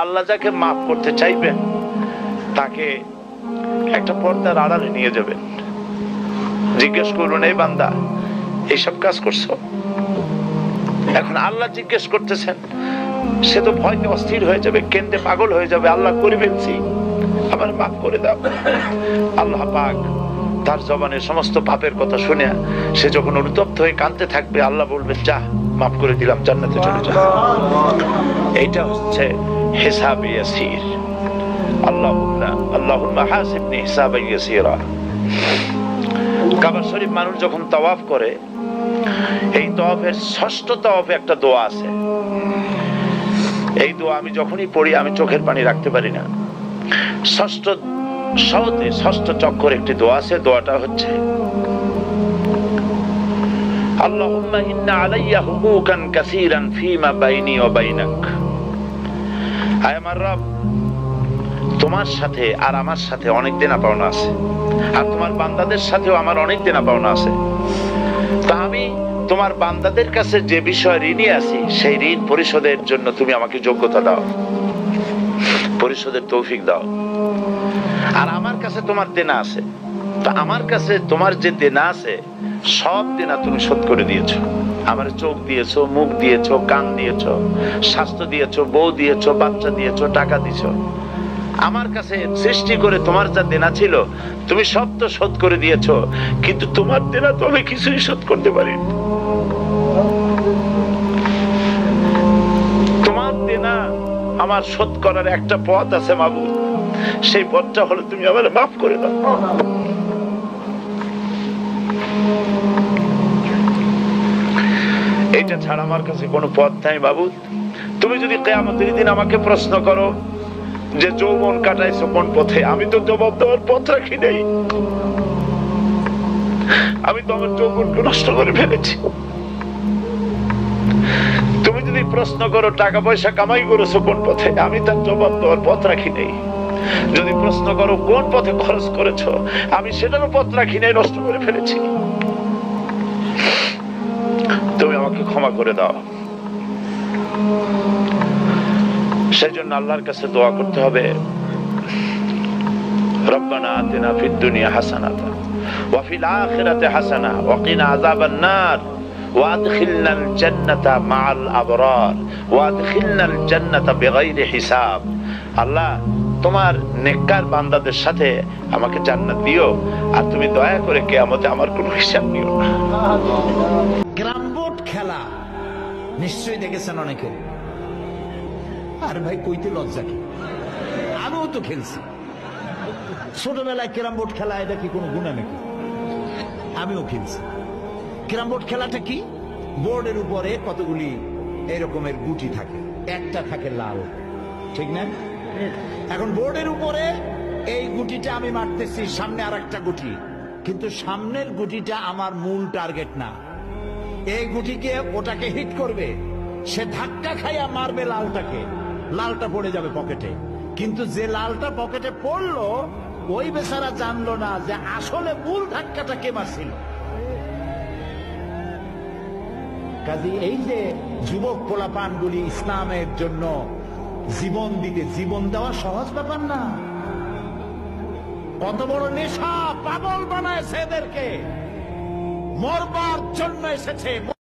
আল্লাহ যাকে মাফ করতে চাইবেন তাকে একটা পর্দার আড়ালে নিয়ে যাবেন, জিজ্ঞেস করুন, এই বান্দা এইসব কাজ করছো? এখন আল্লাহ জিজ্ঞেস করতেছেন, সে তো ভয়তে অস্থির হয়ে যাবে, কেন্দ্রে পাগল হয়ে যাবে, আল্লাহ করে ফেলছি, আমার মাফ করে দাও। আল্লাহ পাক তার জবানের সমস্ত পাপের কথা শুনে সে যখন অনুতপ্ত হয়ে কাঁদতে থাকবে, আল্লাহ বলবেন, যা মাফ করে দিলাম, জান্নাতে চলে যা। এইটা হচ্ছে হিসাবে ইয়াসির। আল্লাহুম্মা হাসিবনি হিসাবান ইয়াসিরা। কাবা শরীফ মানুষ যখন তাওয়াফ করে, এই তাওয়াফের ষষ্ঠ তাওয়াফে একটা দোয়া আছে। এই দোয়া আমি যখনই পড়ি আমি চোখের পানি রাখতে পারি না। ষষ্ঠ চক্কর একটি দোয়া আছে, দোয়াটা হচ্ছে, আল্লাহুম্মা ইন্না আলাইয়া হুকুকান কাসীরান ফীমা বাইনি ওয়া বাইনাক। আয় আমার রব, তোমার সাথে আর আমার সাথে অনেক দেনা পাওনা আছে, আর তোমার বান্দাদের সাথেও আমার অনেক দেনা পাওনা আছে। তা আমি তোমার বান্দাদের কাছে যে বিষয় ঋণী আছি, সেই ঋণ পরিশোধের জন্য তুমি আমাকে যোগ্যতা দাও, পরিশোধের তৌফিক দাও। আর আমার কাছে তোমার দেনা আছে, তা আমার কাছে তোমার যে দেনা আছে সব দেনা তুমি শোধ করে দিয়েছো। আমার চোখ দিয়েছো, মুখ দিয়েছো, কান দিয়েছো, স্বাস্থ্য দিয়েছো, বউ দিয়েছো, বাচ্চা দিয়েছো, টাকা দিয়েছো। আমার কাছে সৃষ্টি করে তোমার যা দেনা ছিল তুমি সব তো শোধ করে দিয়েছো, কিন্তু তোমার দেনা তো আমি কিছুই শোধ করতে পারি। তোমার দেনা আমার শোধ করার একটা পথ আছে মাবুদ, সেই পথটা হলো তুমি আমার মাফ করে দাও। এইটা ছাড়া আমার কাছে কোনো পথ নাই মাবুদ। তুমি যদি কিয়ামতের দিন আমাকে প্রশ্ন করো যে যৌবন কাটাইছো কোন পথে, আমি তো জবাব দেওয়ার পথ রাখি নাই। আমি তো আমার যৌবনকে নষ্ট করে ফেলেছি। তুমি যদি প্রশ্ন করো টাকা পয়সা কামাই করেছো কোন পথে, আমি তার জবাব দেওয়ার পথ রাখি নাই। যদি প্রশ্ন করো কোন পথে খরচ করেছো, আমি সেটারও পথ রাখি নাই, নষ্ট করে ফেলেছি। তুমি আমাকে ক্ষমা করে দাও। সেই জন্য আল্লাহর কাছে দোয়া করতে হবে, রব্বানা আতিনা ফিদ দুনিয়া হাসানাতান ওয়া ফিল আখিরাতি হাসানা ওয়া কিনা আযাবান নার ওয়া আদখিলনাল জান্নাতা মাআল আবরার ওয়া আদখিলনাল জান্নাতা বিগাইরি হিসাব। আল্লাহ, তোমার নেককার বান্দাদের সাথে আমাকে জান্নাত দিও, আর তুমি দয়া করে কিয়ামতে আমার কোনো হিসাব নিও না। ক্যারাম বোর্ড খেলা নিশ্চয়ই দেখেছেন অনেকে। আর ভাই কইতে লজ্জা কি, আমিও তো খেলছি ছোটবেলায় ক্যারাম বোর্ড খেলা। এটা কি কোনো গুনাহ নাকি? আমিও খেলছি। ক্যারাম বোর্ড খেলাটা কি? বোর্ডের উপরে কতগুলি এরকমের গুটি থাকে, একটা থাকে লাল, ঠিক না? এখন বোর্ডের উপরে এই গুটিটা আমি মারতেছি, সামনে আর একটা গুটি, কিন্তু সামনের গুটিটা আমার মূল টার্গেট না। এই গুটিকে ওটাকে হিট করবে, সে ধাক্কা খাইয়া মারবে লালটাকে, লালটা পড়ে যাবে পকেটে। কিন্তু যে লালটা পকেটে পড়লো ওই বেচারা জানলো না যে আসলে মূল ধাক্কাটা কে মারছিল। কাজে এই যে যুবক পোলাপানগুলি ইসলামের জন্য জীবন দিতে, জীবন দেওয়া সহজ ব্যাপার না। কত বড় নেশা, পাগল বানায় এদেরকে, মরবার জন্য এসেছে।